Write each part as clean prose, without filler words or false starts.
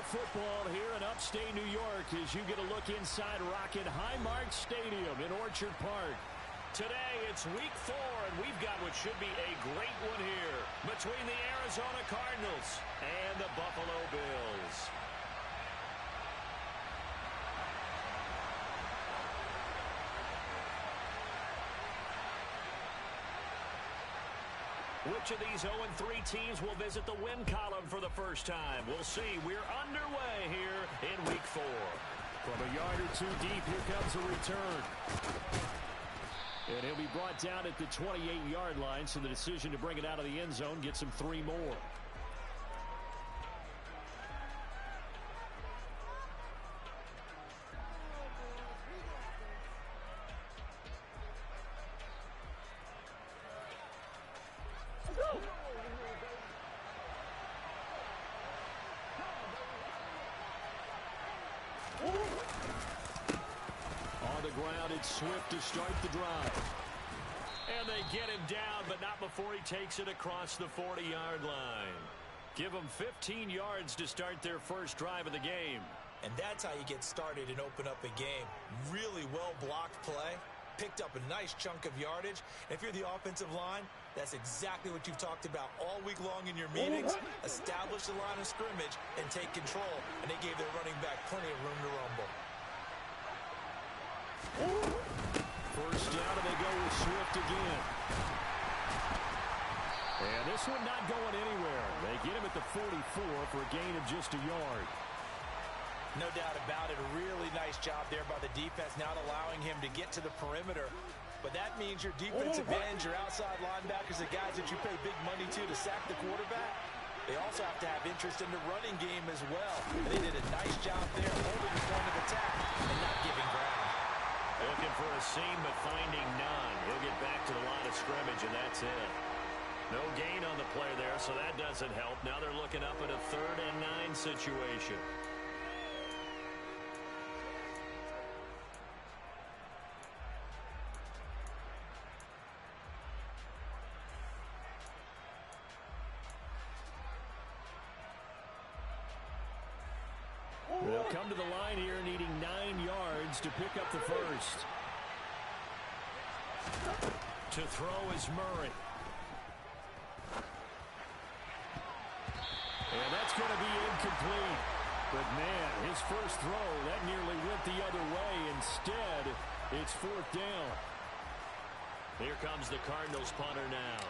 football here in upstate New York as you get a look inside Rocket Highmark Stadium in Orchard Park. Today, it's week 4, and we've got what should be a great one here between the Arizona Cardinals and the Buffalo Bills. Which of these 0-3 teams will visit the win column for the first time? We'll see. We're underway here in week 4. From a yard or two deep, here comes a return. And he'll be brought down at the 28-yard line, so the decision to bring it out of the end zone gets him 3 more. On the ground, it's Swift to start the drive. And they get him down, but not before he takes it across the 40-yard line. Give them 15 yards to start their first drive of the game. And that's how you get started and open up a game. Really well-blocked play. Picked up a nice chunk of yardage. If you're the offensive line, that's exactly what you've talked about all week long in your meetings. Establish the line of scrimmage and take control. And they gave their running back plenty of room to rumble. First down, and they go with Swift again. And this one not going anywhere. They get him at the 44 for a gain of just a yard. No doubt about it. A really nice job there by the defense, not allowing him to get to the perimeter. But that means your defensive ends, your outside linebackers, the guys that you pay big money to sack the quarterback, they also have to have interest in the running game as well. And they did a nice job there holding the point of attack and not giving ground. Looking for a seam, but finding none. He'll get back to the line of scrimmage, and that's it. No gain on the play there, so that doesn't help. Now they're looking up at a 3rd and 9 situation. They'll come to the line here needing 9 yards to pick up the first. To throw is Murray. And that's going to be incomplete. But, man, his first throw, that nearly went the other way. Instead, it's 4th down. Here comes the Cardinals punter now.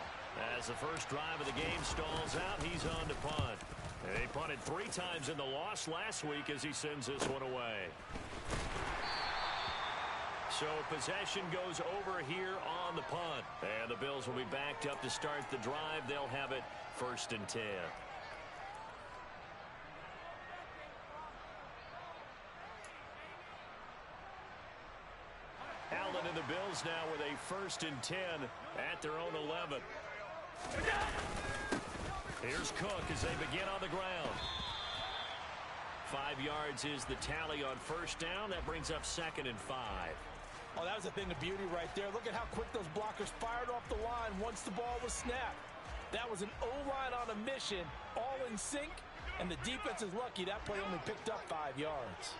As the first drive of the game stalls out, he's on to punt. And he punted 3 times in the loss last week as he sends this one away. So possession goes over here on the punt. And the Bills will be backed up to start the drive. They'll have it 1st and 10. Allen and the Bills now with a 1st and 10 at their own 11. Here's Cook as they begin on the ground. 5 yards is the tally on first down. That brings up 2nd and 5. Oh, that was a thing of beauty right there. Look at how quick those blockers fired off the line once the ball was snapped. That was an O-line on a mission, all in sync, and the defense is lucky that play only picked up 5 yards.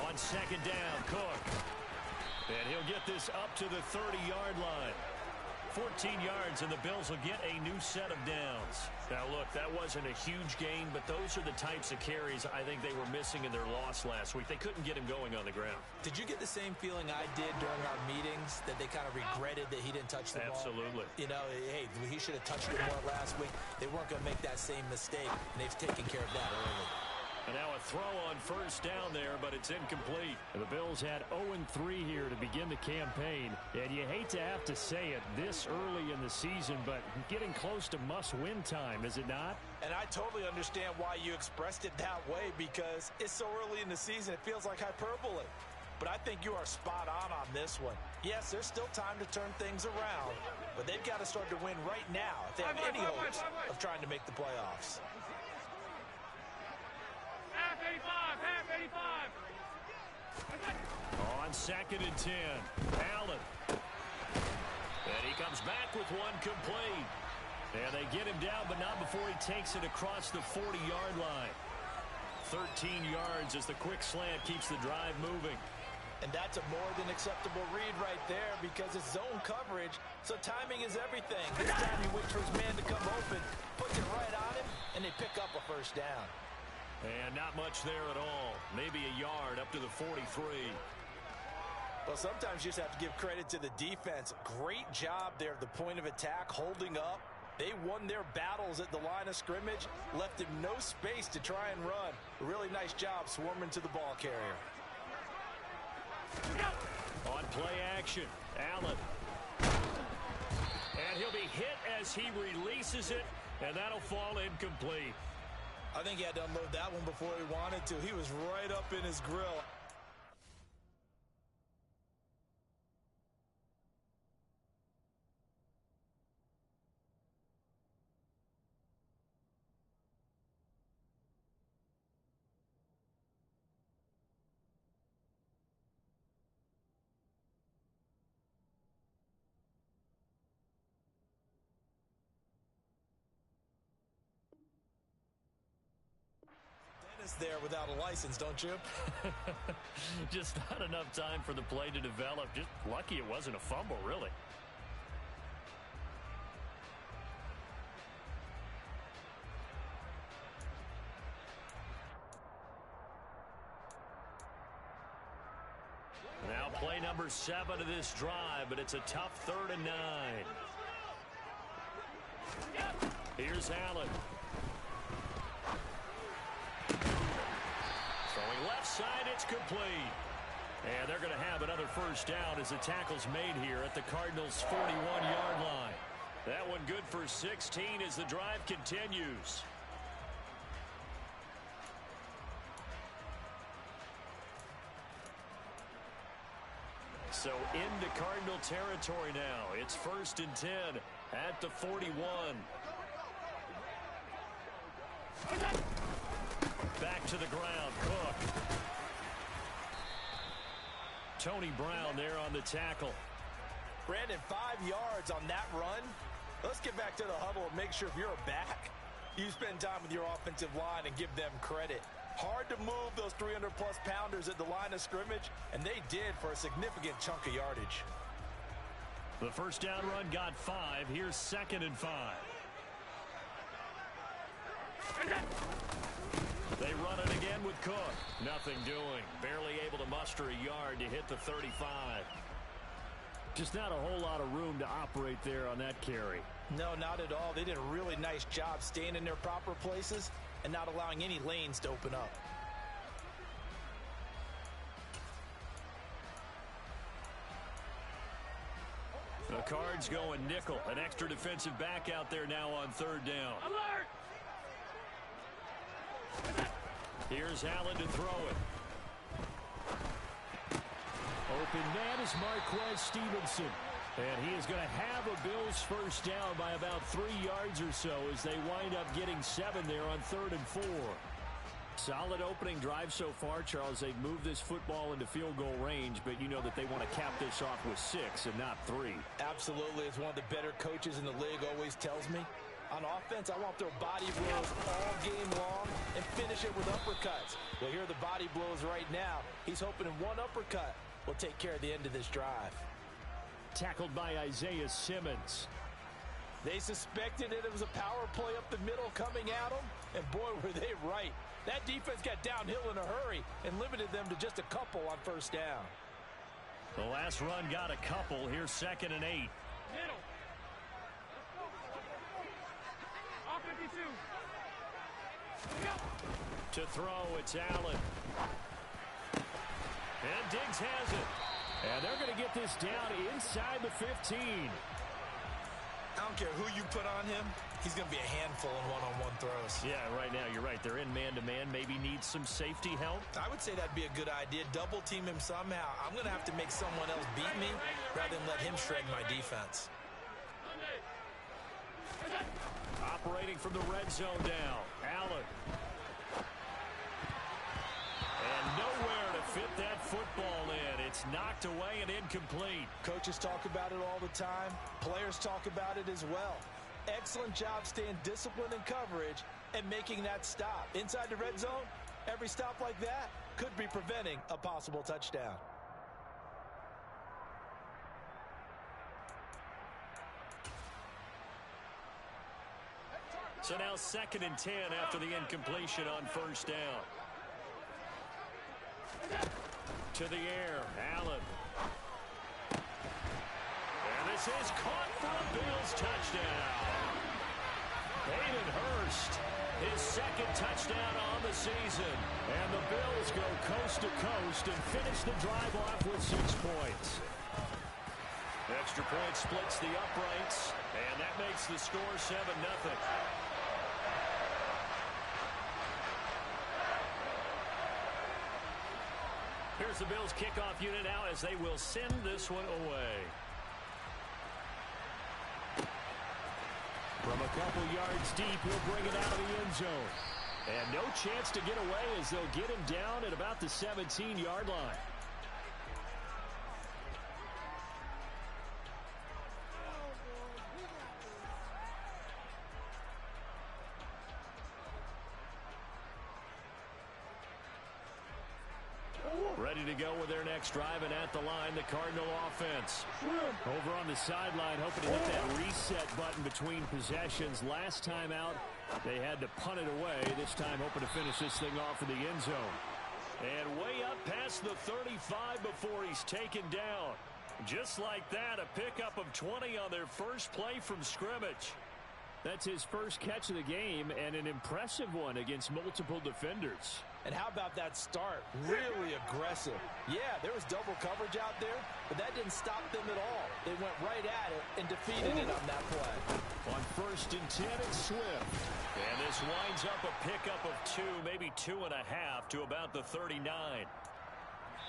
On 2nd down, Cook. And he'll get this up to the 30-yard line. 14 yards, and the Bills will get a new set of downs. Now, look, that wasn't a huge gain, but those are the types of carries I think they were missing in their loss last week. They couldn't get him going on the ground. Did you get the same feeling I did during our meetings, that they kind of regretted that he didn't touch the ball? Absolutely. You know, hey, he should have touched it more last week. They weren't going to make that same mistake, and they've taken care of that early. And now a throw on first down there, but it's incomplete. And the Bills had 0-3 here to begin the campaign. And you hate to have to say it this early in the season, but getting close to must-win time, is it not? And I totally understand why you expressed it that way, because it's so early in the season, it feels like hyperbole. But I think you are spot on this one. Yes, there's still time to turn things around, but they've got to start to win right now if they have any hopes of trying to make the playoffs. Half 85. On 2nd and 10, Allen. And he comes back with one complete. And they get him down, but not before he takes it across the 40-yard line. 13 yards as the quick slant keeps the drive moving. And that's a more than acceptable read right there because it's zone coverage, so timing is everything. This time he waits for his man to come open, puts it right on him, and they pick up a first down. And not much there at all. Maybe a yard up to the 43. Well, sometimes you just have to give credit to the defense. Great job there at the point of attack, holding up. They won their battles at the line of scrimmage, left him no space to try and run. A really nice job swarming to the ball carrier. On play action, Allen. And he'll be hit as he releases it, and that'll fall incomplete. I think he had to unload that one before he wanted to. He was right up in his grill. There without a license, don't you? Just not enough time for the play to develop. Just lucky it wasn't a fumble, really. Now play number 7 of this drive, but it's a tough 3rd and 9. Here's Allen. Throwing left side, it's complete. And they're going to have another first down as the tackle's made here at the Cardinals' 41-yard line. That one good for 16 as the drive continues. So into Cardinal territory now. It's 1st and 10 at the 41. Back to the ground, Cook. Tony Brown there on the tackle. Brandon, 5 yards on that run. Let's get back to the huddle and make sure if you're a back, you spend time with your offensive line and give them credit. Hard to move those 300-plus pounders at the line of scrimmage, and they did for a significant chunk of yardage. The first down run got 5. Here's 2nd and 5. They run it again with Cook. Nothing doing. Barely able to muster a yard to hit the 35. Just not a whole lot of room to operate there on that carry. No, not at all. They did a really nice job staying in their proper places and not allowing any lanes to open up. The Cards going nickel. An extra defensive back out there now on 3rd down. Alert! Here's Allen to throw it. Open man is Marquez Stevenson. And he is going to have a Bills first down by about 3 yards or so as they wind up getting 7 there on 3rd and 4. Solid opening drive so far, Charles. They've moved this football into field goal range, but you know that they want to cap this off with 6 and not 3. Absolutely. As one of the better coaches in the league always tells me, on offense, I want to throw body blows all game long and finish it with uppercuts. Well, here are the body blows right now. He's hoping one uppercut will take care of the end of this drive. Tackled by Isaiah Simmons. They suspected it was a power play up the middle coming at them, and boy, were they right. That defense got downhill in a hurry and limited them to just a couple on first down. The last run got a couple. Here's 2nd and 8. Middle. All 52. To throw, it's Allen. And Diggs has it. And they're going to get this down inside the 15. I don't care who you put on him. He's going to be a handful in one-on-one throws. Yeah, right now, you're right. They're in man-to-man. Maybe needs some safety help. I would say that'd be a good idea. Double team him somehow. I'm going to have to make someone else beat me rather than let him shred my defense. Operating from the red zone now. Allen. And nowhere to fit that football in. It's knocked away and incomplete. Coaches talk about it all the time. Players talk about it as well. excellent job staying disciplined in coverage and making that stop. Inside the red zone, every stop like that could be preventing a possible touchdown. So now 2nd and 10 after the incompletion on first down. To the air, Allen. And this is caught for a Bills touchdown. Hayden Hurst, his 2nd touchdown on the season. And the Bills go coast to coast and finish the drive off with 6 points. Extra point splits the uprights, and that makes the score 7-0. Here's the Bills kickoff unit now as they will send this one away. From a couple yards deep, he'll bring it out of the end zone. And no chance to get away as they'll get him down at about the 17-yard line. Ready to go with their next drive, and at the line, the Cardinal offense. Over on the sideline, hoping to hit that reset button between possessions. Last time out, they had to punt it away. This time, hoping to finish this thing off in the end zone. And way up past the 35 before he's taken down. Just like that, a pickup of 20 on their first play from scrimmage. That's his first catch of the game, and an impressive one against multiple defenders. And how about that start? Really aggressive. Yeah, there was double coverage out there, but that didn't stop them at all. They went right at it and defeated it on that play. On 1st and 10, it's Swift. And this winds up a pickup of 2, maybe 2.5 to about the 39.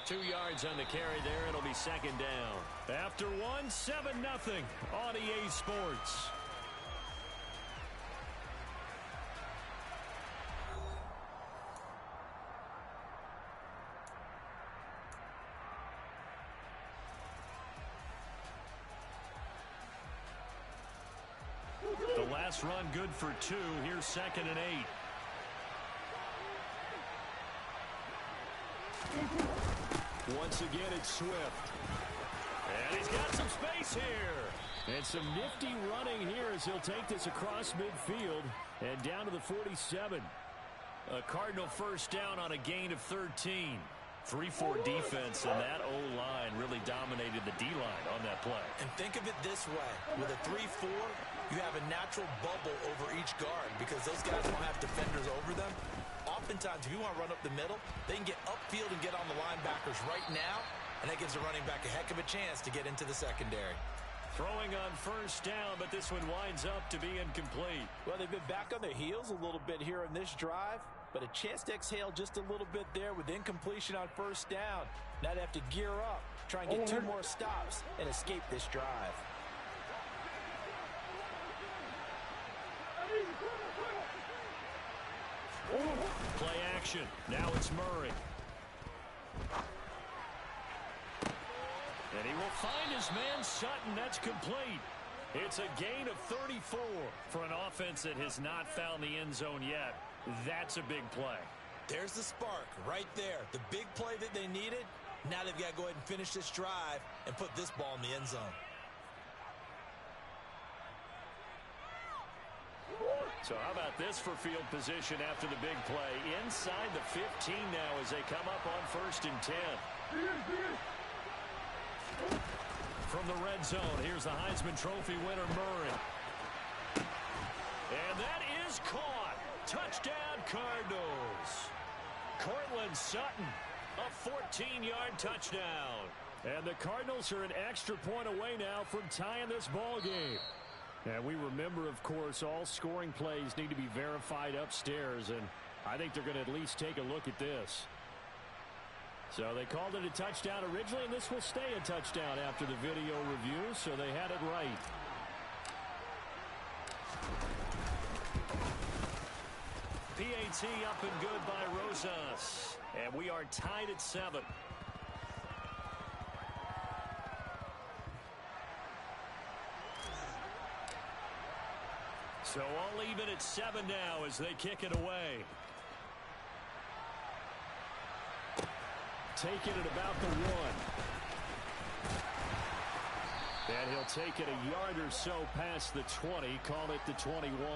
2 yards on the carry there. It'll be 2nd down. After 1, 7-0 on EA Sports. The last run good for 2. Here's 2nd and 8. Once again, it's Swift. And he's got some space here. And some nifty running here as he'll take this across midfield and down to the 47. A Cardinal first down on a gain of 13. 3-4 defense, and that O-line really dominated the D-line on that play. And think of it this way. With a 3-4, you have a natural bubble over each guard because those guys don't have defenders over them. Oftentimes, if you want to run up the middle, they can get upfield and get on the linebackers right now, and that gives the running back a heck of a chance to get into the secondary. Throwing on first down, but this one winds up to be incomplete. Well, they've been back on their heels a little bit here in this drive, but a chance to exhale just a little bit there with incompletion on first down. Now they have to gear up, try and get 2 more stops and escape this drive. Play action. Now it's Murray. And he will find his man Sutton. That's complete. It's a gain of 34 for an offense that has not found the end zone yet. That's a big play. There's the spark right there. The big play that they needed. Now they've got to go ahead and finish this drive and put this ball in the end zone. So how about this for field position after the big play? Inside the 15 now as they come up on 1st and 10. From the red zone, here's the Heisman Trophy winner, Murray. And that is caught. Touchdown, Cardinals. Cortland Sutton, a 14-yard touchdown. And the Cardinals are an extra point away now from tying this ball game. And we remember, of course, all scoring plays need to be verified upstairs, and I think they're going to at least take a look at this. So they called it a touchdown originally, and this will stay a touchdown after the video review, so they had it right. PAT up and good by Rosas, and we are tied at 7. So all even at 7 now as they kick it away. Take it at about the 1. And he'll take it a yard or so past the 20, call it the 21.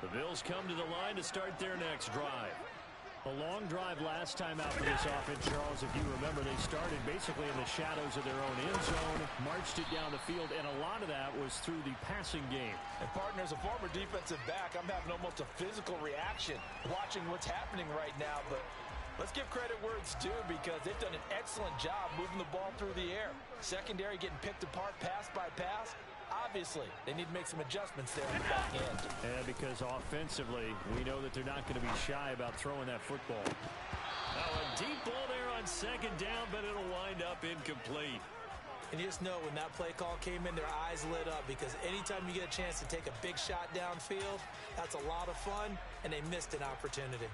The Bills come to the line to start their next drive. A long drive last time out for this offense, Charles. If you remember, they started basically in the shadows of their own end zone, marched it down the field, and a lot of that was through the passing game. And, partner, as a former defensive back, I'm having almost a physical reaction watching what's happening right now. But let's give credit where it's due because they've done an excellent job moving the ball through the air. Secondary getting picked apart pass by pass. Obviously, they need to make some adjustments there on the back end. And because offensively, we know that they're not going to be shy about throwing that football. Now a deep ball there on second down, but it'll wind up incomplete. And you just know when that play call came in, their eyes lit up because anytime you get a chance to take a big shot downfield, that's a lot of fun, and they missed an opportunity.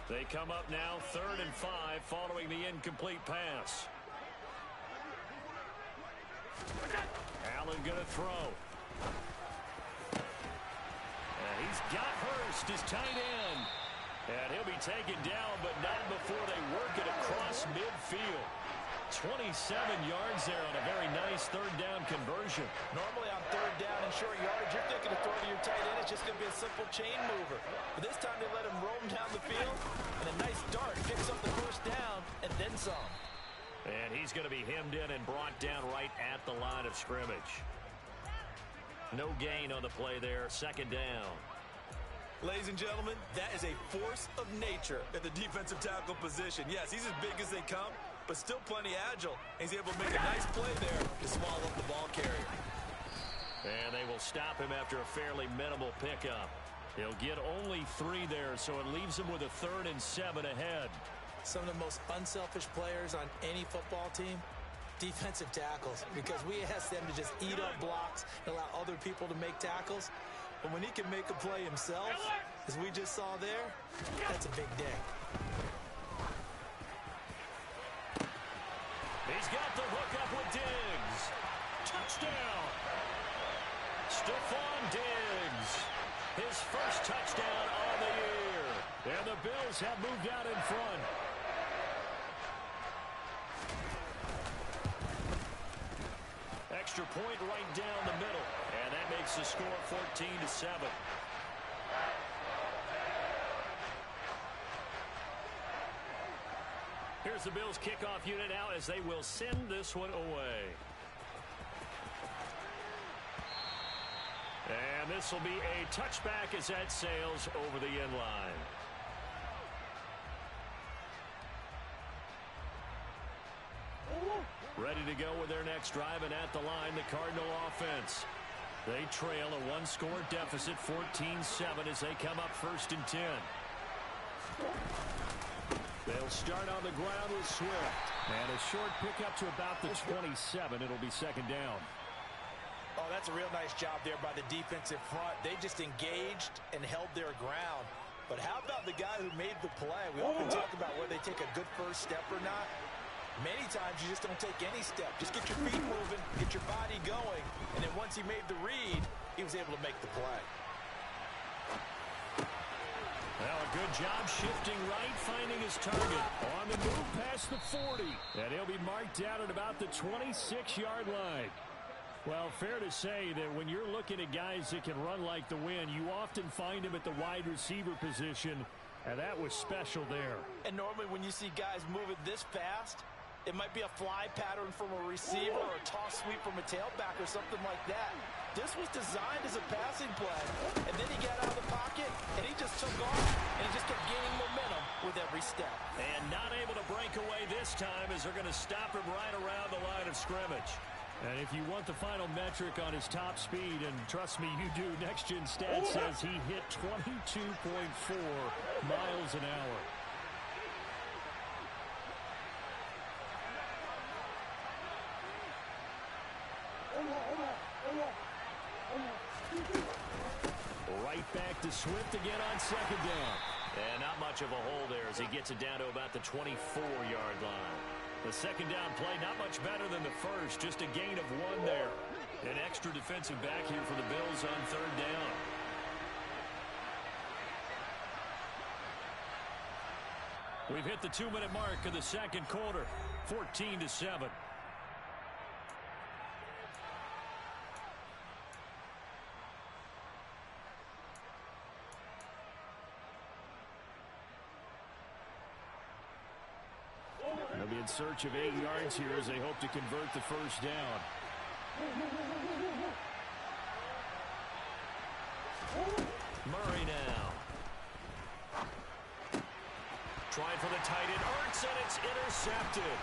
They come up now 3rd and 5 following the incomplete pass. Allen going to throw. And he's got Hurst, his tight end. And he'll be taken down, but not before they work it across midfield. 27 yards there on a very nice 3rd down conversion. Normally on 3rd down and short yardage, you're thinking of throwing to your tight end. It's just going to be a simple chain mover. But this time they let him roam down the field, and a nice dart picks up the 1st down and then some. And he's going to be hemmed in and brought down right at the line of scrimmage. No gain on the play there, 2nd down. Ladies and gentlemen, that is a force of nature at the defensive tackle position. Yes, he's as big as they come, but still plenty agile. He's able to make a nice play there to swallow up the ball carrier. And they will stop him after a fairly minimal pickup. He'll get only 3 there, so it leaves him with a 3rd and 7 ahead. Some of the most unselfish players on any football team, defensive tackles, because we ask them to just eat up blocks and allow other people to make tackles. But when he can make a play himself, as we just saw there, that's a big day. He's got the hook up with Diggs. Touchdown. Stephon Diggs. His first touchdown on the year. And the Bills have moved out in front. Extra point right down the middle. And that makes the score 14-7. Here's the Bills kickoff unit now as they will send this one away. And this will be a touchback as that sails over the end line. Ready to go with their next drive, and at the line, the Cardinal offense. They trail a 1-score deficit, 14-7, as they come up 1st and 10. They'll start on the ground with Swift. And a short pickup to about the 27. It'll be 2nd down. Oh, that's a real nice job there by the defensive front. They just engaged and held their ground. But how about the guy who made the play? We often talk about whether they take a good first step or not. Many times you just don't take any step. Just get your feet moving, get your body going, and then once he made the read, he was able to make the play. Well, a good job shifting right, finding his target. On the move past the 40. And he'll be marked down at about the 26-yard line. Well, fair to say that when you're looking at guys that can run like the wind, you often find them at the wide receiver position, and that was special there. And normally when you see guys moving this fast, it might be a fly pattern from a receiver or a toss sweep from a tailback or something like that. This was designed as a passing play, and then he got out of the pocket, and he just took off, and he just kept gaining momentum with every step. And not able to break away this time as they're going to stop him right around the line of scrimmage. And if you want the final metric on his top speed, and trust me, you do, Next Gen Stats says he hit 22.4 miles an hour. Right back to Swift again on second down. And not much of a hole there as he gets it down to about the 24-yard line. The second down play, not much better than the first, just a gain of 1 there. An extra defensive back here for the Bills on third down. We've hit the 2-minute mark of the second quarter, 14-7. They'll be in search of 8 yards here as they hope to convert the first down. Murray now. Trying for the tight end. Ertz, and it's intercepted.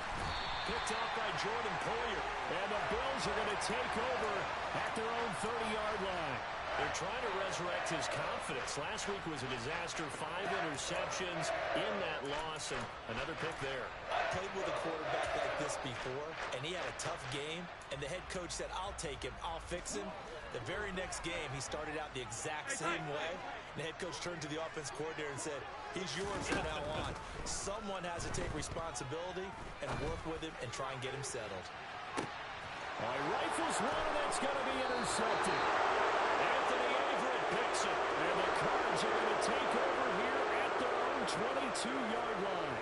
Picked off by Jordan Poyer. And the Bills are going to take over at their own 30-yard line. They're trying to resurrect his confidence. Last week was a disaster. 5 interceptions in that loss, and another pick there. I played with a quarterback like this before, and he had a tough game, and the head coach said, I'll take him, I'll fix him. The very next game, he started out the exact same way. And the head coach turned to the offense coordinator and said, he's yours from now on. Someone has to take responsibility and work with him and try and get him settled. Rifles one, and that's going to be intercepted. Anthony Averett picks it, and the Cards are going to take over here at their own 22-yard line.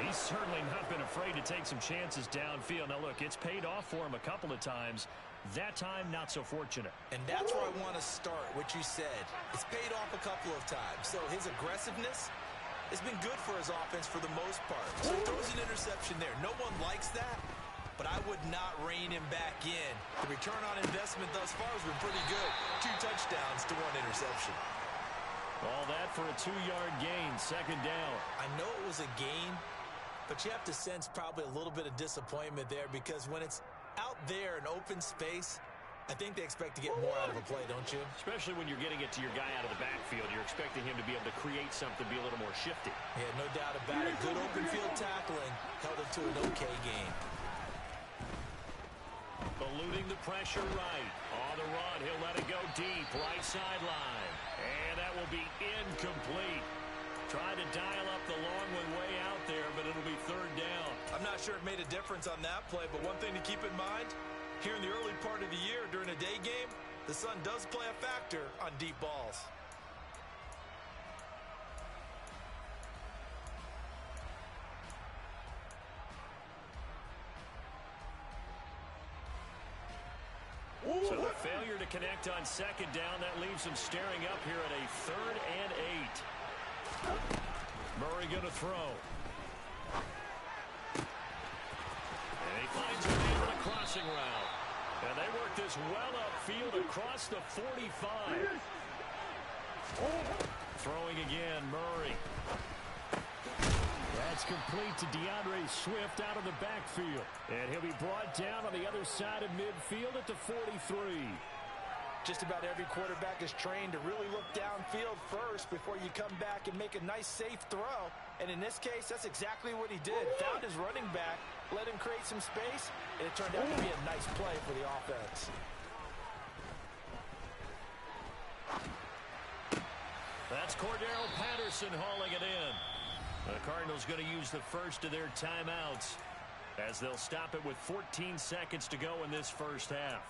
He's certainly not been afraid to take some chances downfield. Now, look, it's paid off for him a couple of times. That time, not so fortunate. And that's where I want to start, what you said. It's paid off a couple of times. So his aggressiveness has been good for his offense for the most part. So he throws an interception there. No one likes that, but I would not rein him back in. The return on investment thus far has been pretty good. 2 touchdowns to 1 interception. All that for a 2-yard gain, second down. I know it was a gain, but you have to sense probably a little bit of disappointment there because when it's out there in open space, I think they expect to get more out of a play, don't you? Especially when you're getting it to your guy out of the backfield. You're expecting him to be able to create something, be a little more shifty. Yeah, no doubt about it. Good open field tackling held it to an okay game. Eluding the pressure right. On the run, he'll let it go deep, right sideline. And that will be incomplete. Trying to dial up the long one way out there, but it'll be third down. I'm not sure it made a difference on that play, but one thing to keep in mind, here in the early part of the year during a day game, the sun does play a factor on deep balls. So the failure to connect on second down, that leaves him staring up here at a 3rd and 8. Murray going to throw. And he finds a man on a crossing route. And they work this well upfield across the 45. Throwing again, Murray. That's complete to DeAndre Swift out of the backfield. And he'll be brought down on the other side of midfield at the 43. Just about every quarterback is trained to really look downfield first before you come back and make a nice, safe throw. And in this case, that's exactly what he did. Found his running back, let him create some space, and it turned out to be a nice play for the offense. That's Cordero Patterson hauling it in. The Cardinals going to use the first of their timeouts as they'll stop it with 14 seconds to go in this first half.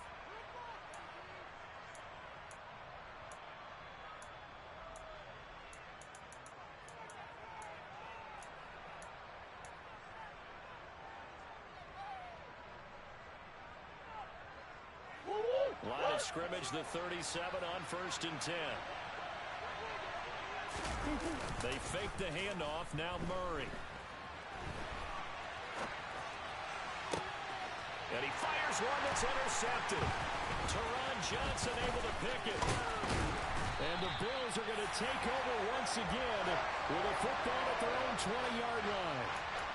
Line of scrimmage, the 37 on 1st and 10. They fake the handoff. Now Murray. And he fires one that's intercepted. Teron Johnson able to pick it. And the Bills are going to take over once again with a football at their own 20-yard line.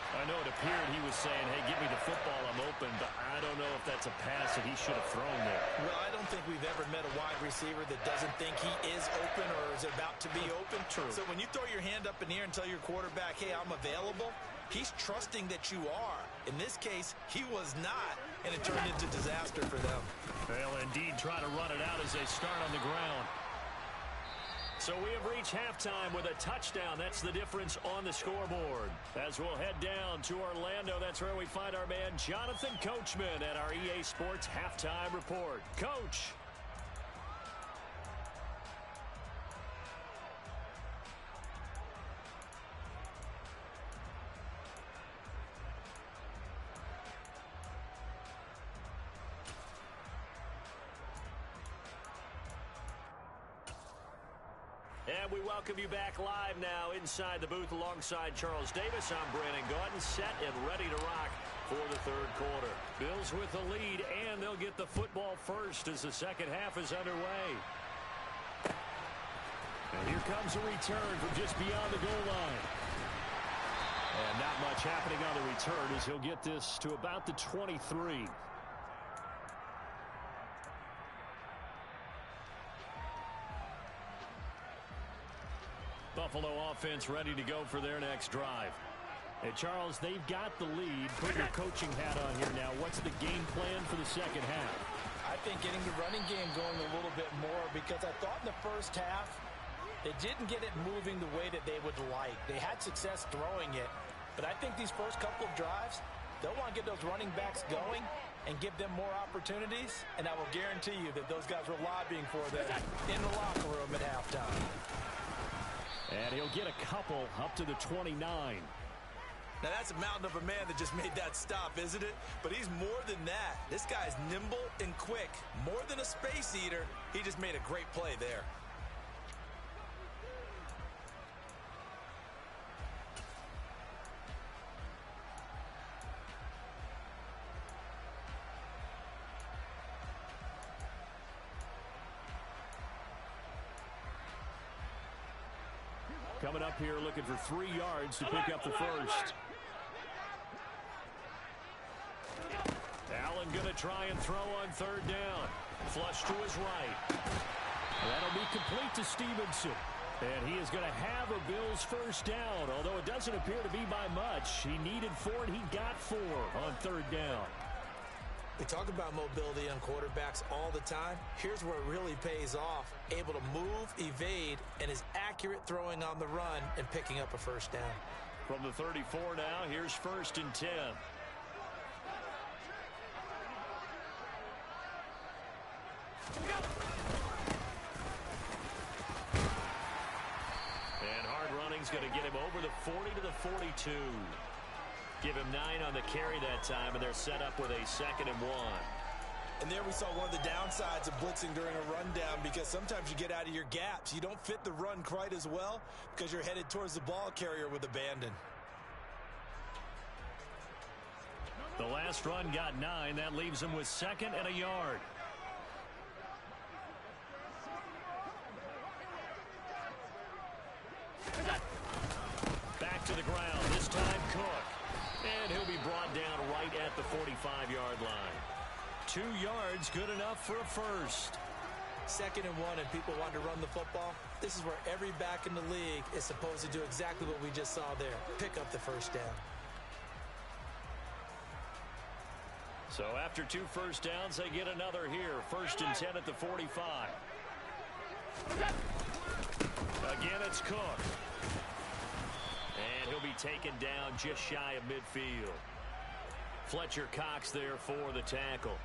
I know it appeared he was saying, hey, give me the football, I'm open, but I don't know if that's a pass that he should have thrown there. Well, I don't think we've ever met a wide receiver that doesn't think he is open or is about to be open. True. So when you throw your hand up in the air and tell your quarterback, hey, I'm available, he's trusting that you are. In this case, he was not. and it turned into disaster for them. They'll indeed try to run it out as they start on the ground. So we have reached halftime with a touchdown. That's the difference on the scoreboard. As we'll head down to Orlando, that's where we find our man Jonathan Coachman at our EA Sports Halftime Report. Coach. And we welcome you back live now inside the booth alongside Charles Davis. I'm Brandon Gaudin, set and ready to rock for the third quarter. Bills with the lead, and they'll get the football first as the second half is underway. And here comes a return from just beyond the goal line. And not much happening on the return as he'll get this to about the 23. Buffalo offense ready to go for their next drive. And Charles, they've got the lead. Put your coaching hat on here now. What's the game plan for the second half? I think getting the running game going a little bit more, because I thought in the first half they didn't get it moving the way that they would like. They had success throwing it, but I think these first couple of drives, they'll want to get those running backs going and give them more opportunities, and I will guarantee you that those guys were lobbying for them in the locker room at halftime. And he'll get a couple up to the 29. Now that's a mountain of a man that just made that stop, isn't it? But he's more than that. This guy's nimble and quick. More than a space eater. He just made a great play there. Coming up here looking for 3 yards to pick up the first. Allen going to try and throw on third down. Flush to his right. That'll be complete to Stevenson. And he is going to have a Bills first down, although it doesn't appear to be by much. He needed 4, and he got 4 on third down. We talk about mobility on quarterbacks all the time. Here's where it really pays off. Able to move, evade, and is accurate throwing on the run and picking up a first down. From the 34 now, here's 1st and 10. And hard running's going to get him over the 40 to the 42. Give him 9 on the carry that time, and they're set up with a 2nd and 1. And there we saw one of the downsides of blitzing during a rundown, because sometimes you get out of your gaps. You don't fit the run quite as well because you're headed towards the ball carrier with abandon. The last run got 9. That leaves him with 2nd and a yard. Back to the ground. This time Cook. And he'll be brought down right at the 45-yard line. 2 yards, good enough for a first. 2nd and 1, and people want to run the football. This is where every back in the league is supposed to do exactly what we just saw there. Pick up the first down. So after 2 first downs, they get another here. 1st and 10 at the 45. Again, it's Cook. And he'll be taken down just shy of midfield. Fletcher Cox there for the tackle.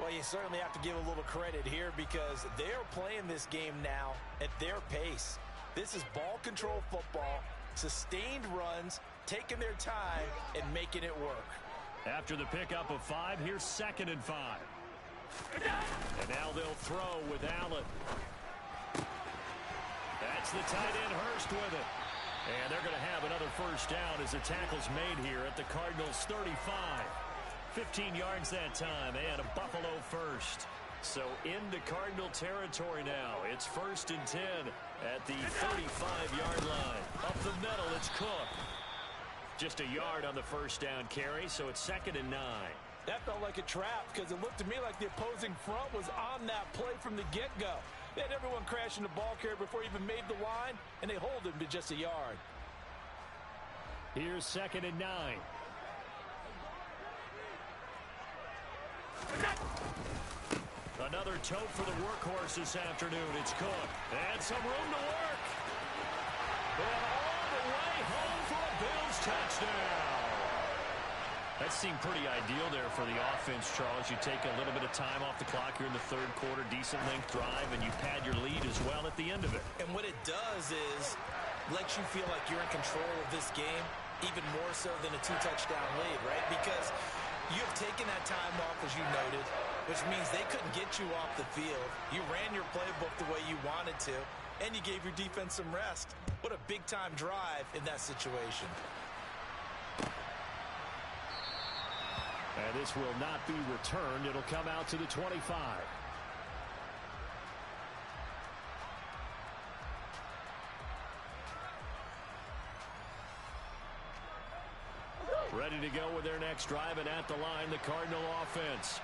Well, you certainly have to give a little credit here, because they're playing this game now at their pace. This is ball control football, sustained runs, taking their time, and making it work. After the pickup of 5, here's 2nd and 5. And now they'll throw with Allen. That's the tight end Hurst with it. And they're going to have another first down as the tackle's made here at the Cardinals' 35. 15 yards that time, and a Buffalo first. So into Cardinal territory now. It's 1st and 10 at the 35-yard line. Up the middle, it's Cook. Just a yard on the first down carry, so it's 2nd and 9. That felt like a trap, because it looked to me like the opposing front was on that play from the get-go. They had everyone crashing the ball carrier before he even made the line, and they hold him to just a yard. Here's 2nd and 9. Another tote for the workhorse this afternoon. It's Cook. And some room to work. And all the way home for a Bills touchdown. That seemed pretty ideal there for the offense, Charles. You take a little bit of time off the clock here in the third quarter, decent length drive, and you pad your lead as well at the end of it. And what it does is lets you feel like you're in control of this game, even more so than a two-touchdown lead, right? Because you have taken that time off, as you noted, which means they couldn't get you off the field. You ran your playbook the way you wanted to, and you gave your defense some rest. What a big-time drive in that situation. And this will not be returned. It'll come out to the 25. Ready to go with their next drive, and at the line, the Cardinal offense.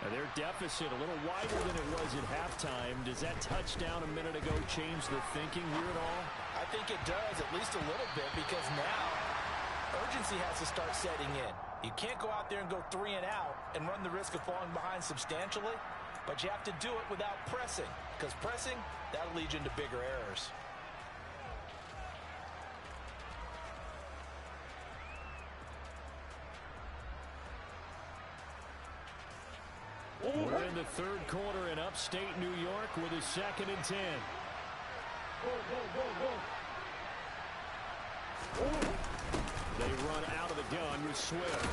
And their deficit a little wider than it was at halftime. Does that touchdown a minute ago change the thinking here at all? I think it does, at least a little bit, because now urgency has to start setting in. You can't go out there and go 3 and out and run the risk of falling behind substantially, but you have to do it without pressing, because pressing, that'll lead you into bigger errors. We're in the third quarter in upstate New York with a 2nd and 10. They run out of the gun with Swift.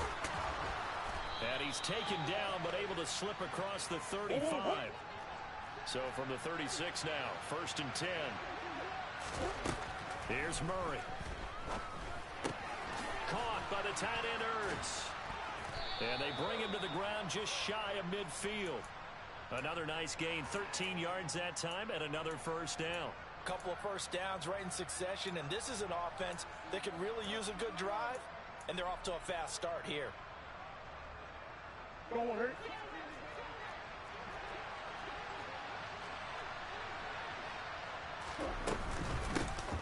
And he's taken down, but able to slip across the 35. So from the 36 now, 1st and 10. Here's Murray. Caught by the tight end Ertz. And they bring him to the ground just shy of midfield. Another nice gain, 13 yards that time, and another 1st down. Couple of 1st downs right in succession, and this is an offense that could really use a good drive, and they're off to a fast start here. Go on, Hurt.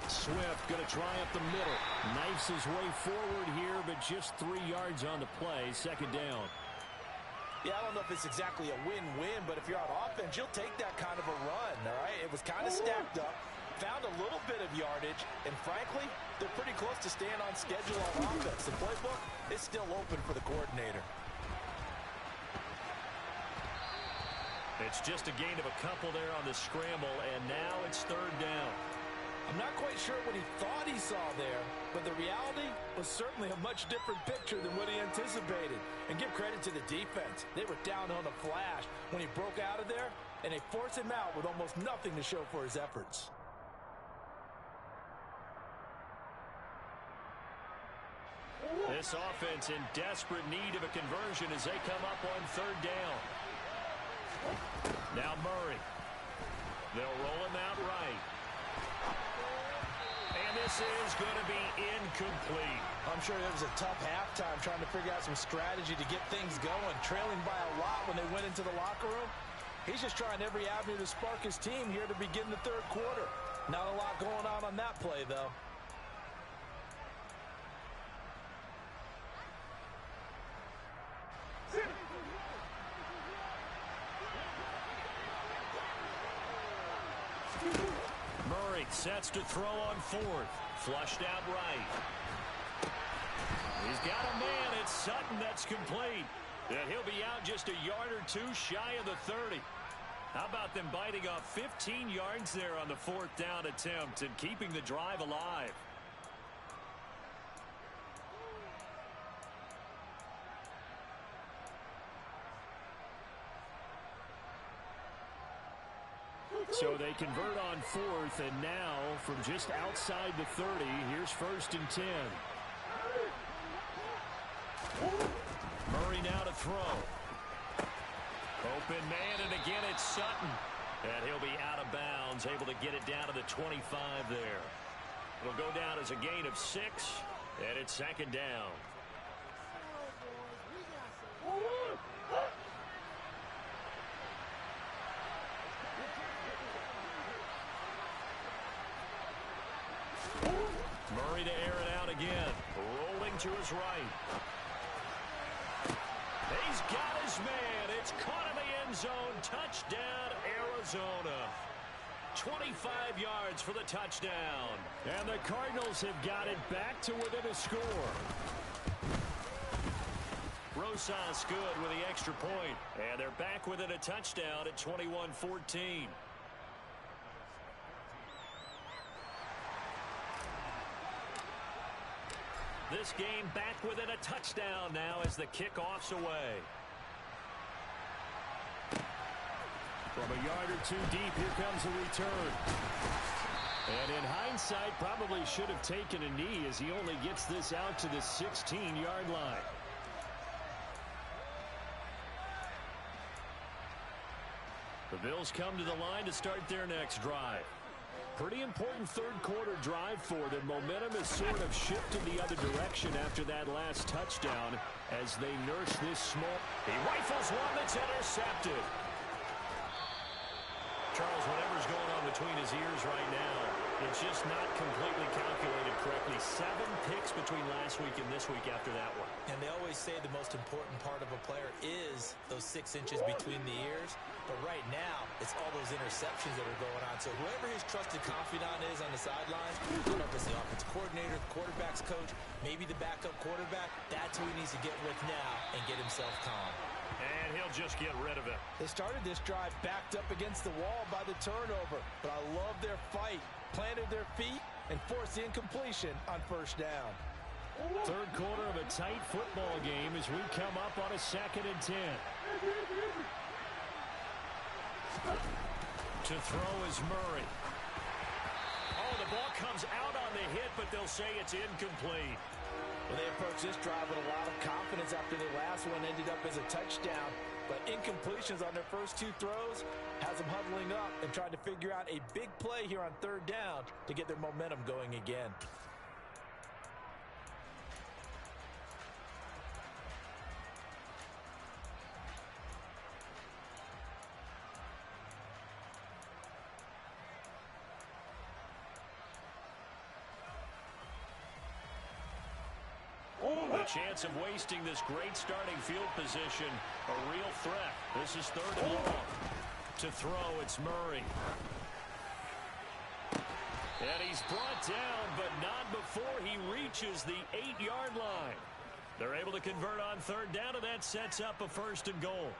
Swift going to try up the middle. Knifes his way forward here, but just 3 yards on the play. 2nd down. Yeah, I don't know if it's exactly a win-win, but if you're on offense, you'll take that kind of a run, all right? It was kind of stacked up, found a little bit of yardage, and frankly, they're pretty close to staying on schedule on offense. The playbook is still open for the coordinator. It's just a gain of a couple there on the scramble, and now it's 3rd down. I'm not quite sure what he thought he saw there, but the reality was certainly a much different picture than what he anticipated. And give credit to the defense. They were down on a flash when he broke out of there, and they forced him out with almost nothing to show for his efforts. This offense in desperate need of a conversion as they come up on 3rd down. Now Murray. They'll roll him out right. And this is going to be incomplete. I'm sure it was a tough halftime trying to figure out some strategy to get things going. Trailing by a lot when they went into the locker room. He's just trying every avenue to spark his team here to begin the 3rd quarter. Not a lot going on that play, though. Murray sets to throw on 4th. Flushed out right. He's got a man. It's Sutton that's complete. And he'll be out just a yard or 2 shy of the 30. How about them biting off 15 yards there on the 4th down attempt and keeping the drive alive? So they convert on 4th, and now from just outside the 30, here's 1st and 10. Murray now to throw. Open man, and again it's Sutton. And he'll be out of bounds, able to get it down to the 25 there. It'll go down as a gain of 6, and it's 2nd down. Murray to air it out again. Rolling to his right. They He's got his man. It's caught in the end zone. Touchdown, Arizona. 25 yards for the touchdown. And the Cardinals have got it back to within a score. Rosas good with the extra point. And they're back within a touchdown at 21-14. This game back within a touchdown now as the kickoff's away. From a yard or two deep, here comes a return. And in hindsight, probably should have taken a knee as he only gets this out to the 16-yard line. The Bills come to the line to start their next drive. Pretty important third-quarter drive for them. Momentum has sort of shifted the other direction after that last touchdown as they nurse this small. He rifles one that's intercepted. Charles, whatever's going on between his ears right now, it's just not completely calculated correctly. 7 picks between last week and this week after that one. And they always say the most important part of a player is those 6 inches between the ears. But right now, it's all those interceptions that are going on. So whoever his trusted confidant is on the sidelines, I don't know if it's the offensive coordinator, the quarterback's coach, maybe the backup quarterback, that's who he needs to get with now and get himself calm. And he'll just get rid of it. They started this drive backed up against the wall by the turnover, but I love their fight. Planted their feet and forced the incompletion on first down. Third quarter of a tight football game as we come up on a 2nd and 10. To throw is Murray. Oh, the ball comes out on the hit, but they'll say it's incomplete. Well, they approached this drive with a lot of confidence after the last one ended up as a touchdown. But incompletions on their first 2 throws has them huddling up and trying to figure out a big play here on third down to get their momentum going again. A chance of wasting this great starting field position. A real threat. This is 3rd and long. To throw, it's Murray. And he's brought down, but not before he reaches the 8-yard line. They're able to convert on third down, and that sets up a 1st and goal.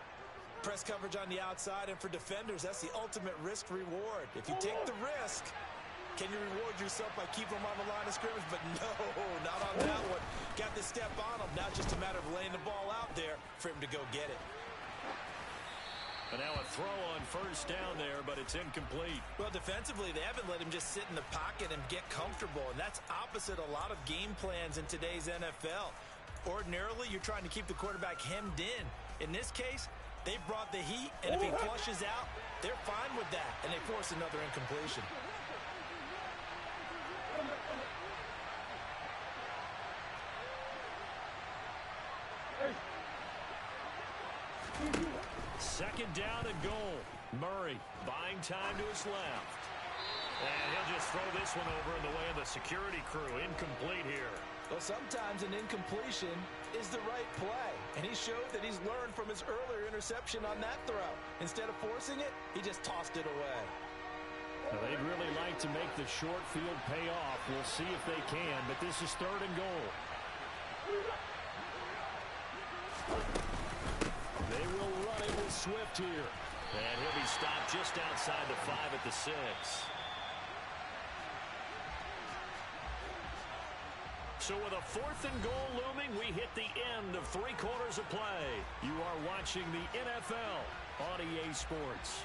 Press coverage on the outside, and for defenders, that's the ultimate risk reward. If you take the risk, can you reward yourself by keeping them on the line of scrimmage? But no, not on that one. Got to step on him. Now just a matter of laying the ball out there for him to go get it. And now a throw on first down there, but it's incomplete. Well, defensively, they haven't let him just sit in the pocket and get comfortable, and that's opposite a lot of game plans in today's NFL. Ordinarily, you're trying to keep the quarterback hemmed in. In this case, they brought the heat, and if he flushes out, they're fine with that, and they force another incompletion. Second down and goal. Murray buying time to his left. And he'll just throw this one over in the way of the security crew. Incomplete here. Well, sometimes an incompletion is the right play. And he showed that he's learned from his earlier interception on that throw. Instead of forcing it, he just tossed it away. Now, they'd really like to make the short field pay off. We'll see if they can, but this is 3rd and goal. They will run it with Swift here. And he'll be stopped just outside the 5 at the 6. So with a 4th and goal looming, we hit the end of 3 quarters of play. You are watching the NFL on EA Sports.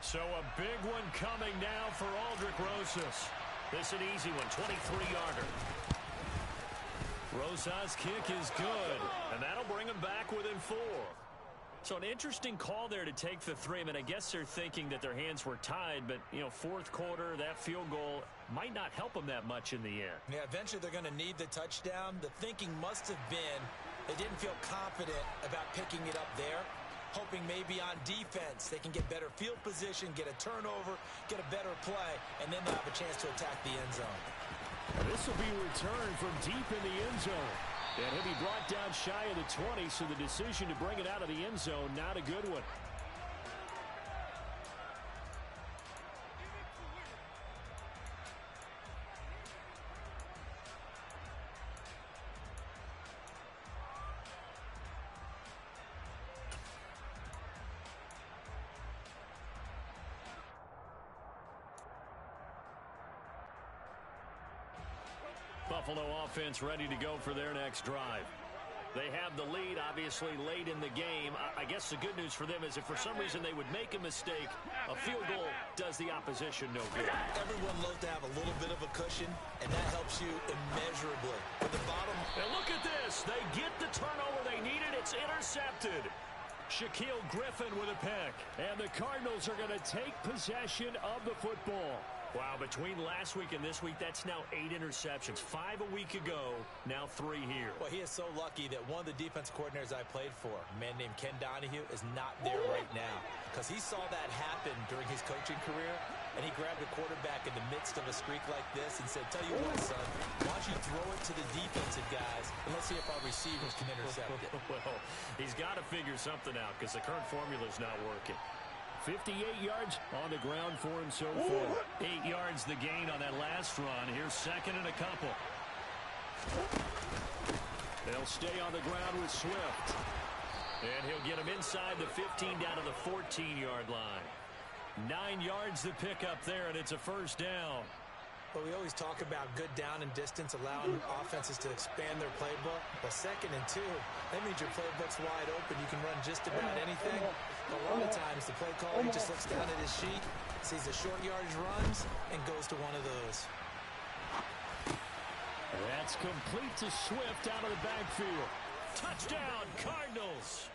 So a big one coming now for Aldrick Rosas. This an easy one, 23-yarder. Rosas' kick is good, and that'll bring him back within 4. So an interesting call there to take the three. I mean, I guess they're thinking that their hands were tied, but, you know, fourth quarter, that field goal might not help them that much in the end. Yeah, eventually they're going to need the touchdown. The thinking must have been they didn't feel confident about picking it up there, hoping maybe on defense they can get better field position, get a turnover, get a better play, and then they'll have a chance to attack the end zone. This will be returned from deep in the end zone. And he'll be brought down shy of the 20, so the decision to bring it out of the end zone, not a good one. Buffalo offense ready to go for their next drive. They have the lead, obviously, late in the game. I guess the good news for them is if for some reason they would make a mistake, a field goal does the opposition no good. Everyone loves to have a little bit of a cushion, and that helps you immeasurably. At the bottom. And look at this. They get the turnover they needed. It's intercepted. Shaquille Griffin with a pick. And the Cardinals are going to take possession of the football. Wow, between last week and this week, that's now 8 interceptions. 5 a week ago, now 3 here. Well, he is so lucky that one of the defense coordinators I played for, a man named Ken Donahue, is not there right now. Because he saw that happen during his coaching career, and he grabbed the quarterback in the midst of a streak like this and said, tell you what, son, why don't you throw it to the defensive guys, and let's see if our receivers can intercept it. Well, he's got to figure something out because the current formula is not working. 58 yards on the ground for him so far. 8 yards the gain on that last run. Here's second and a couple. They'll stay on the ground with Swift. And he'll get him inside the 15 down to the 14-yard line. 9 yards the pickup there, and it's a first down. But we always talk about good down and distance, allowing offenses to expand their playbook. But 2nd and 2, that means your playbook's wide open. You can run just about anything. But a lot of times, the play caller just looks down at his sheet, sees the short yardage runs, and goes to one of those. That's complete to Swift out of the backfield. Touchdown, Cardinals.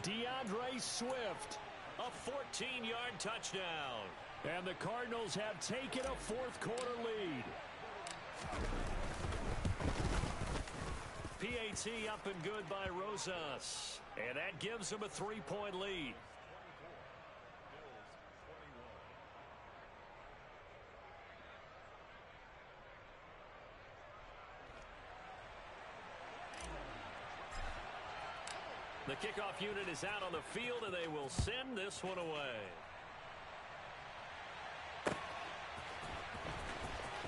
DeAndre Swift, a 14-yard touchdown. And the Cardinals have taken a fourth-quarter lead. PAT up and good by Rosas. And that gives them a 3-point lead. The kickoff unit is out on the field, and they will send this one away.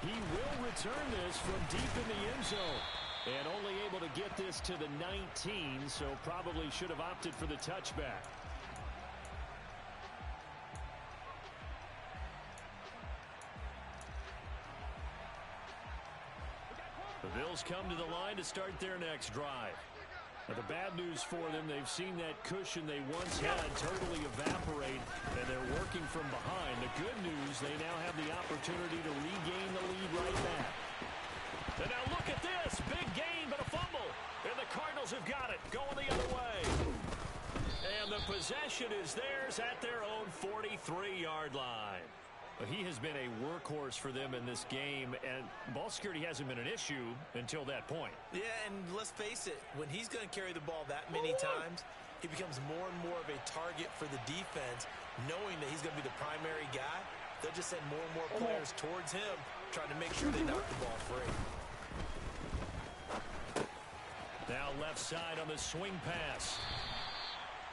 He will return this from deep in the end zone. And only able to get this to the 19, so probably should have opted for the touchback. The Bills come to the line to start their next drive. Now, the bad news for them, they've seen that cushion they once had totally evaporate, and they're working from behind. The good news, they now have the opportunity to regain the lead right back. And now look at this. Big gain, but a fumble. And the Cardinals have got it, going the other way. And the possession is theirs at their own 43-yard line. He has been a workhorse for them in this game, and ball security hasn't been an issue until that point. Yeah, and let's face it, when he's going to carry the ball that many times, he becomes more and more of a target for the defense, knowing that he's going to be the primary guy. They'll just send more and more players towards him, trying to make sure they knock the ball free. Now left side on the swing pass.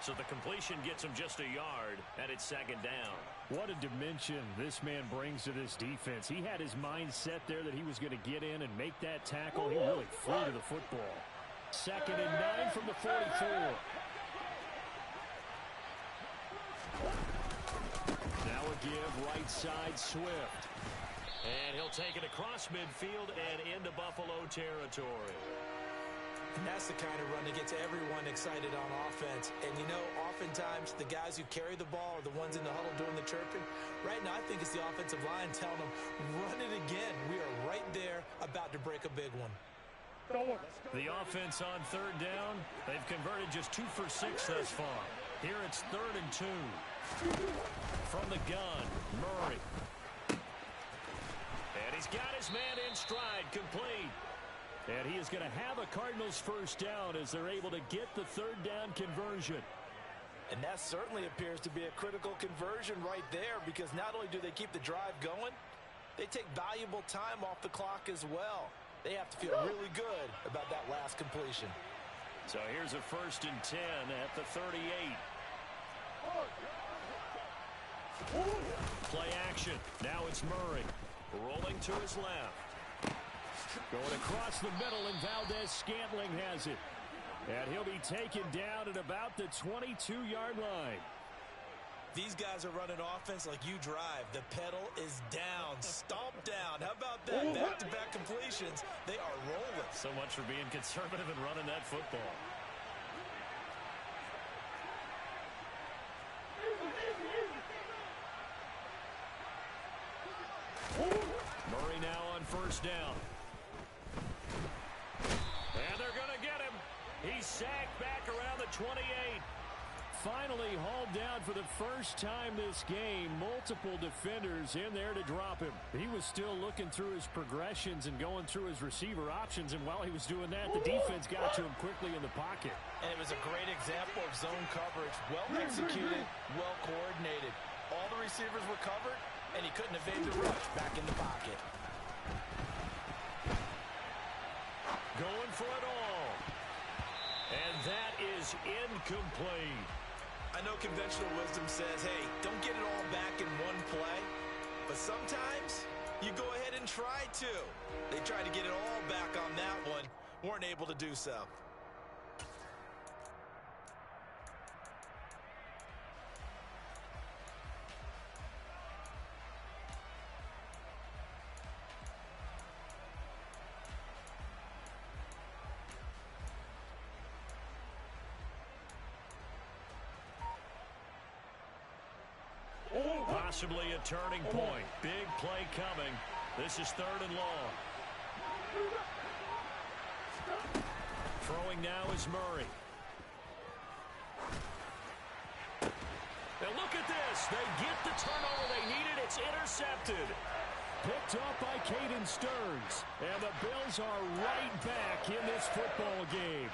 So the completion gets him just a yard, and it's second down. What a dimension this man brings to this defense. He had his mind set there that he was going to get in and make that tackle. He really flew to the football. 2nd and 9 from the 44. Now a give right side Swift. And he'll take it across midfield and into Buffalo territory. And that's the kind of run that gets everyone excited on offense. And, you know, oftentimes the guys who carry the ball are the ones in the huddle doing the chirping. Right now, I think it's the offensive line telling them, run it again. We are right there about to break a big one. The offense on third down, they've converted just 2 for 6 thus far. Here it's 3rd and 2. From the gun, Murray. And he's got his man in stride, complete. And he is going to have a Cardinals first down as they're able to get the 3rd down conversion. And that certainly appears to be a critical conversion right there, because not only do they keep the drive going, they take valuable time off the clock as well. They have to feel really good about that last completion. So here's a 1st and 10 at the 38. Play action. Now it's Murray. Rolling to his left. Going across the middle, and Valdez-Scantling has it. And he'll be taken down at about the 22-yard line. These guys are running offense like you drive. The pedal is down, stomp down. How about that? Back-to-back completions. They are rolling. So much for being conservative and running that football. Murray now on 1st down. And they're going to get him. He's sacked back around the 28. Finally hauled down for the first time this game. Multiple defenders in there to drop him. He was still looking through his progressions and going through his receiver options, and while he was doing that, the defense got to him quickly in the pocket. And it was a great example of zone coverage. Well executed, well coordinated. All the receivers were covered, and he couldn't evade the rush back in the pocket. Going for it all. And that is incomplete. I know conventional wisdom says, hey, don't get it all back in one play. But sometimes you go ahead and try to. They tried to get it all back on that one. Weren't able to do so. Possibly a turning point. Big play coming. This is 3rd and long. Throwing now is Murray. Now look at this. They get the turnover they needed. It's intercepted. Picked up by Caden Stearns. And the Bills are right back in this football game.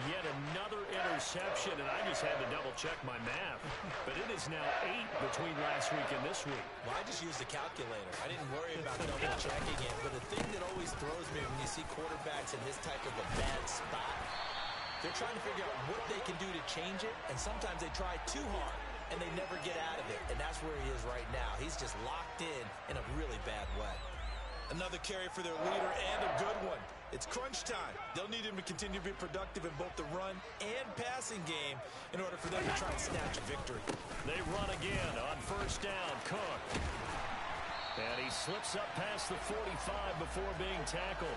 Yet another interception, and I just had to double-check my math. But it is now 8 between last week and this week. Well, I just used the calculator. I didn't worry about double-checking it. But the thing that always throws me when you see quarterbacks in this type of a bad spot, they're trying to figure out what they can do to change it, and sometimes they try too hard, and they never get out of it. And that's where he is right now. He's just locked in a really bad way. Another carry for their leader, and a good one. It's crunch time. They'll need him to continue to be productive in both the run and passing game in order for them to try and snatch a victory. They run again on 1st down. Cook. And he slips up past the 45 before being tackled.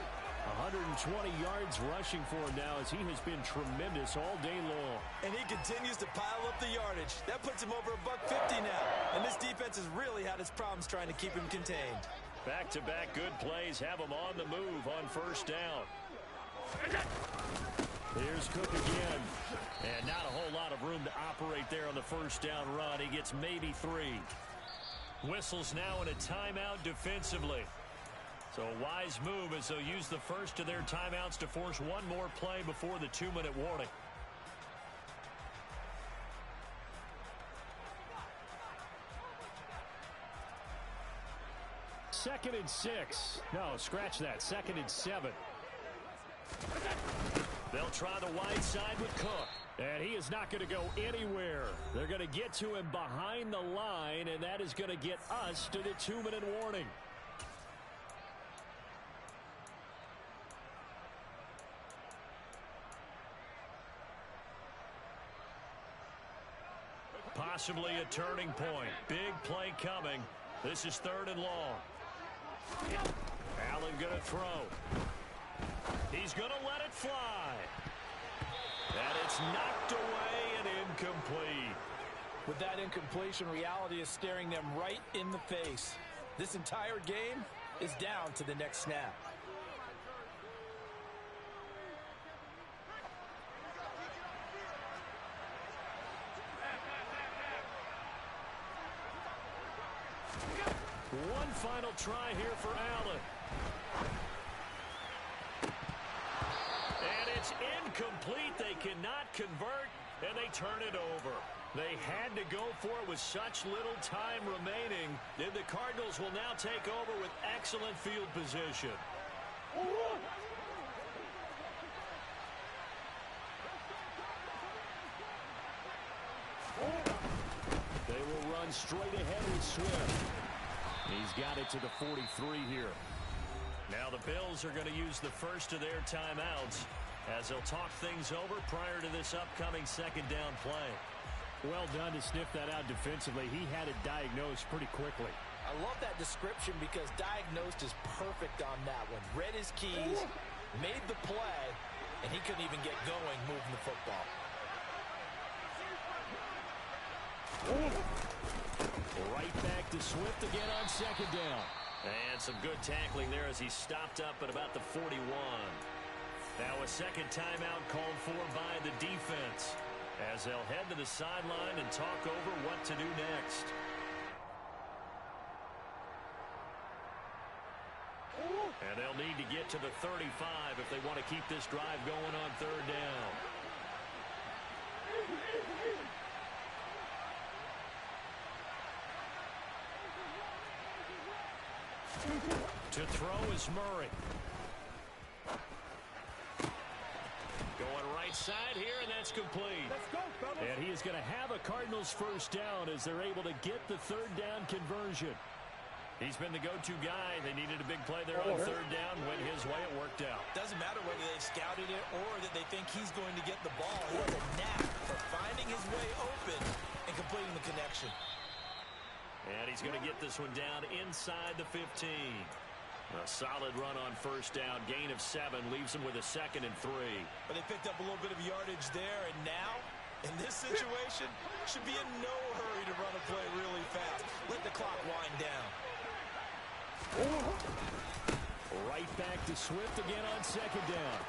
120 yards rushing for him now, as he has been tremendous all day long. And he continues to pile up the yardage. That puts him over $150 now. And this defense has really had its problems trying to keep him contained. Back-to-back good plays have him on the move on 1st down. Here's Cook again. And not a whole lot of room to operate there on the 1st down run. He gets maybe 3. Whistles now in a timeout defensively. So a wise move as they'll use the first of their timeouts to force one more play before the 2-minute warning. Second and 6. No, scratch that. 2nd and 7. They'll try the wide side with Cook. And he is not going to go anywhere. They're going to get to him behind the line, and that is going to get us to the 2-minute warning. Possibly a turning point. Big play coming. This is 3rd and long. Allen going to throw. He's going to let it fly. And it's knocked away and incomplete. With that incompletion, reality is staring them right in the face. This entire game is down to the next snap. One final try here for Allen. And it's incomplete. They cannot convert, and they turn it over. They had to go for it with such little time remaining. And the Cardinals will now take over with excellent field position. They will run straight ahead with Swift. He's got it to the 43 here. Now the Bills are going to use the first of their timeouts as they'll talk things over prior to this upcoming second down play. Well done to sniff that out defensively. He had it diagnosed pretty quickly. I love that description because diagnosed is perfect on that one. Read his keys, made the play, and he couldn't even get going moving the football. Right back to Swift again on second down. And some good tackling there as he stopped up at about the 41. Now a second timeout called for by the defense as they'll head to the sideline and talk over what to do next. And they'll need to get to the 35 if they want to keep this drive going on third down. To throw is Murray. Going right side here, and that's complete. Let's go, fellas. And he is going to have a Cardinals first down as they're able to get the third down conversion. He's been the go-to guy. They needed a big play there on third down. Went his way. It worked out. Doesn't matter whether they've scouted it or that they think he's going to get the ball. He has a knack for finding his way open and completing the connection. And he's going to get this one down inside the 15. A solid run on first down. Gain of 7 leaves him with a 2nd and 3. But they picked up a little bit of yardage there, and now, in this situation, should be in no hurry to run a play really fast. Let the clock wind down. Right back to Swift again on second down.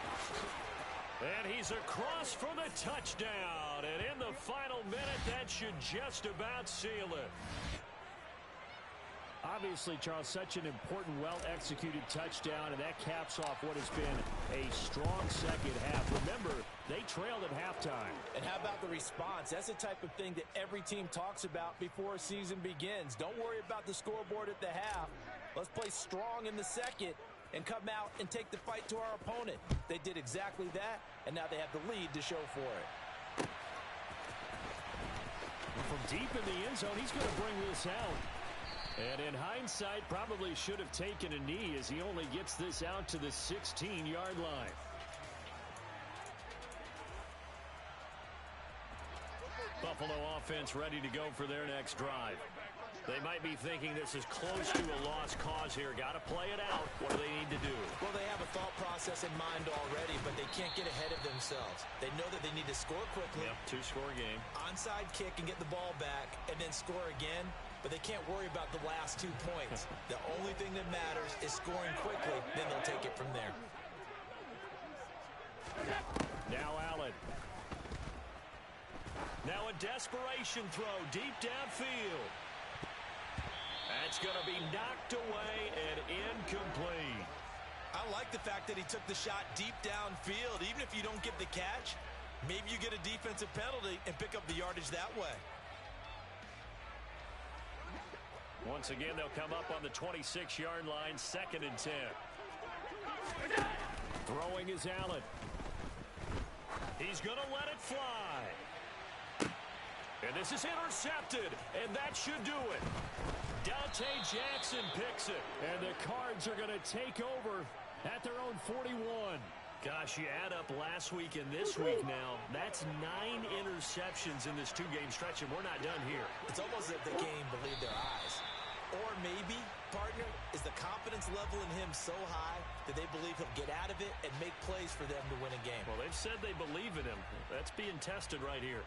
And he's across for the touchdown. And in the final minute, that should just about seal it. Obviously, Charles, such an important, well-executed touchdown, and that caps off what has been a strong second half. Remember, they trailed at halftime. And how about the response? That's the type of thing that every team talks about before a season begins. Don't worry about the scoreboard at the half. Let's play strong in the second and come out and take the fight to our opponent. They did exactly that, and now they have the lead to show for it. From deep in the end zone, he's going to bring this out. And in hindsight, probably should have taken a knee as he only gets this out to the 16-yard line. Buffalo offense ready to go for their next drive. They might be thinking this is close to a lost cause here. Got to play it out. What do they need to do? Well, they have a thought process in mind already, but they can't get ahead of themselves. They know that they need to score quickly. Yep, 2-score game. Onside kick and get the ball back and then score again. But they can't worry about the last 2 points. The only thing that matters is scoring quickly. Then they'll take it from there. Now Allen. Now a desperation throw deep downfield. That's going to be knocked away and incomplete. I like the fact that he took the shot deep downfield. Even if you don't get the catch, maybe you get a defensive penalty and pick up the yardage that way. Once again, they'll come up on the 26-yard line, 2nd and 10. Throwing is Allen. He's going to let it fly. And this is intercepted, and that should do it. Dante Jackson picks it, and the Cards are going to take over at their own 41. Gosh, you add up last week and this week now, that's 9 interceptions in this 2-game stretch, and we're not done here. It's almost as if they can't even believe their eyes. Or maybe, partner, is the confidence level in him so high that they believe he'll get out of it and make plays for them to win a game. Well, they've said they believe in him. That's being tested right here.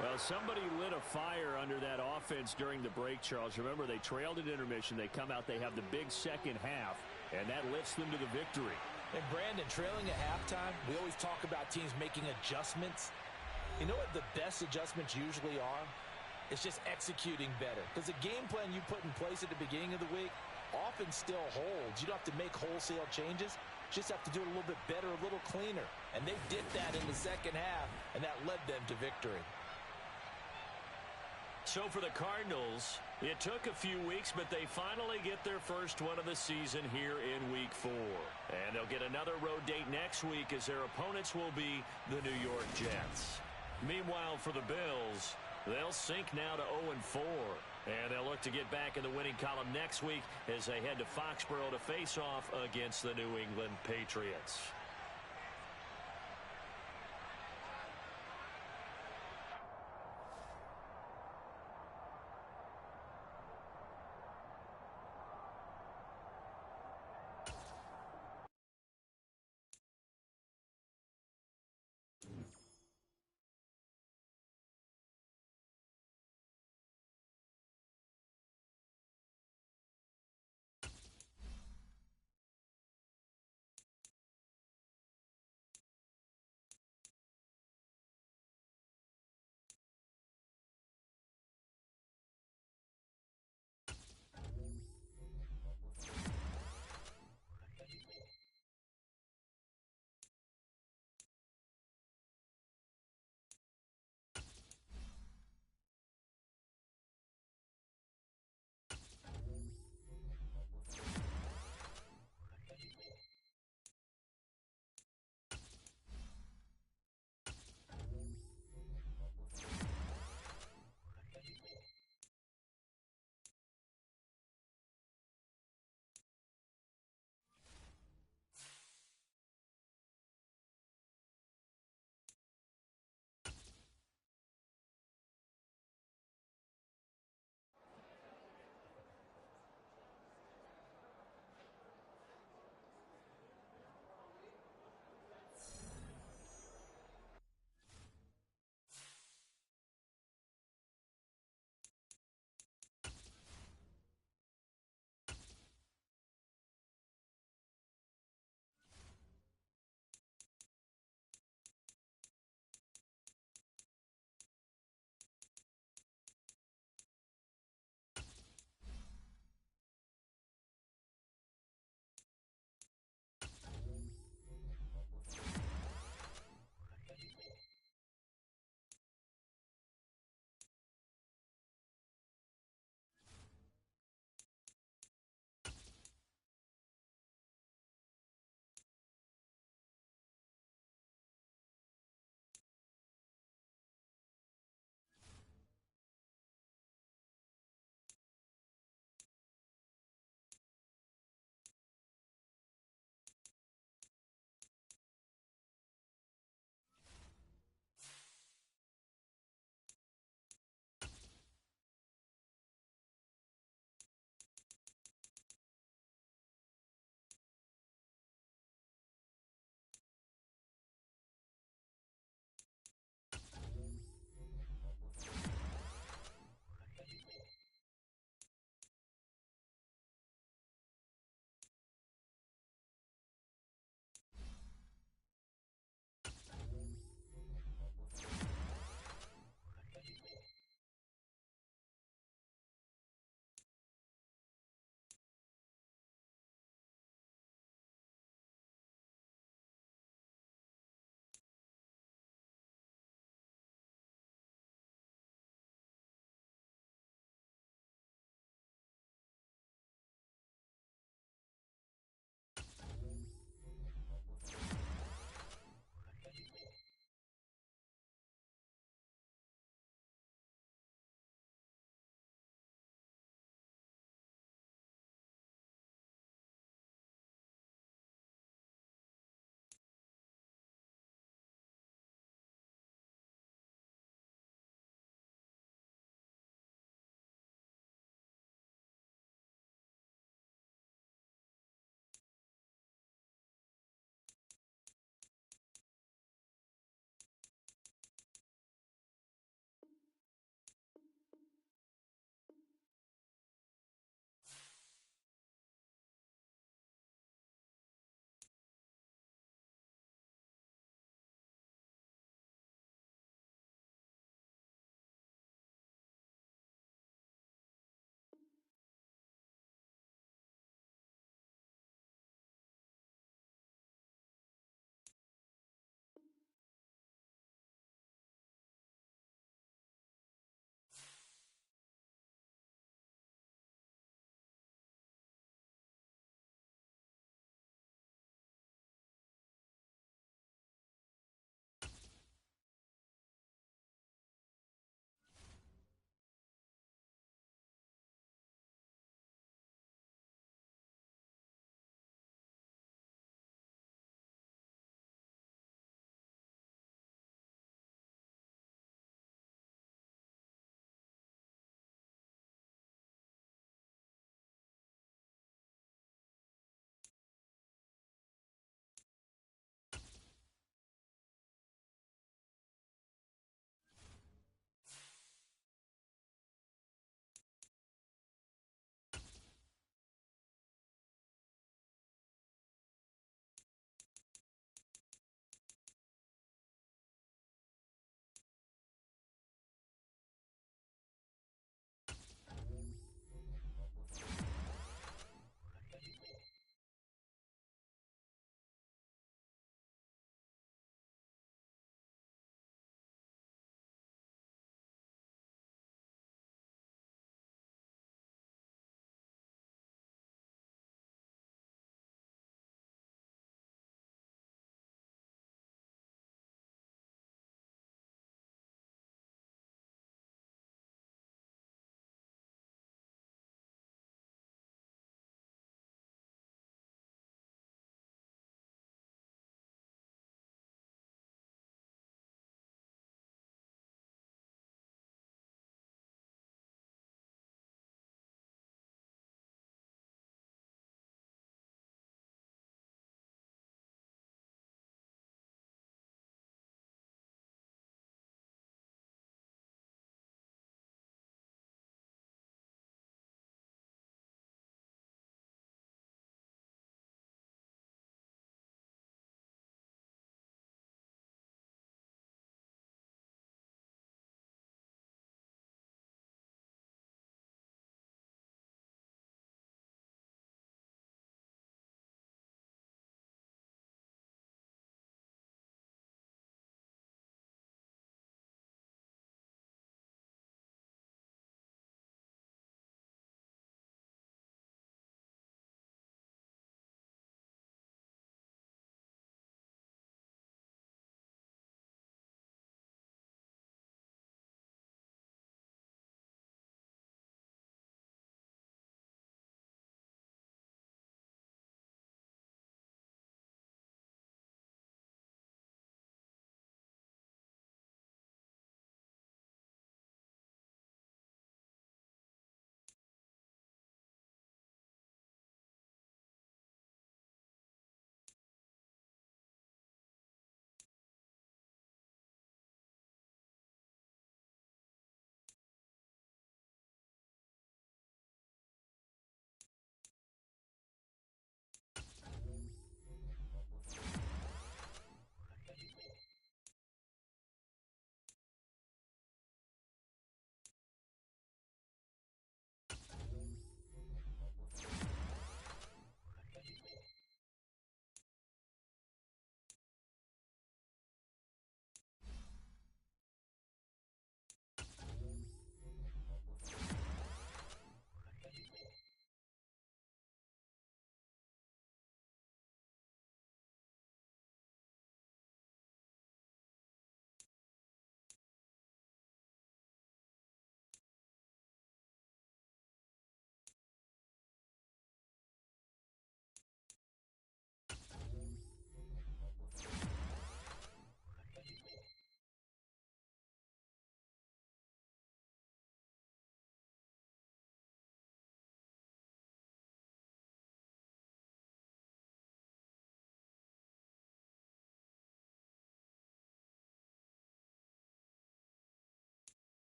Well, somebody lit a fire under that offense during the break, Charles. Remember, they trailed at intermission. They come out, they have the big second half, and that lifts them to the victory. And, Brandon, trailing at halftime, we always talk about teams making adjustments. You know what the best adjustments usually are? It's just executing better. Because the game plan you put in place at the beginning of the week often still holds. You don't have to make wholesale changes. You just have to do it a little bit better, a little cleaner. And they did that in the second half, and that led them to victory. So for the Cardinals, it took a few weeks, but they finally get their first one of the season here in Week 4. And they'll get another road date next week as their opponents will be the New York Jets. Meanwhile, for the Bills, they'll sink now to 0-4. And they'll look to get back in the winning column next week as they head to Foxborough to face off against the New England Patriots.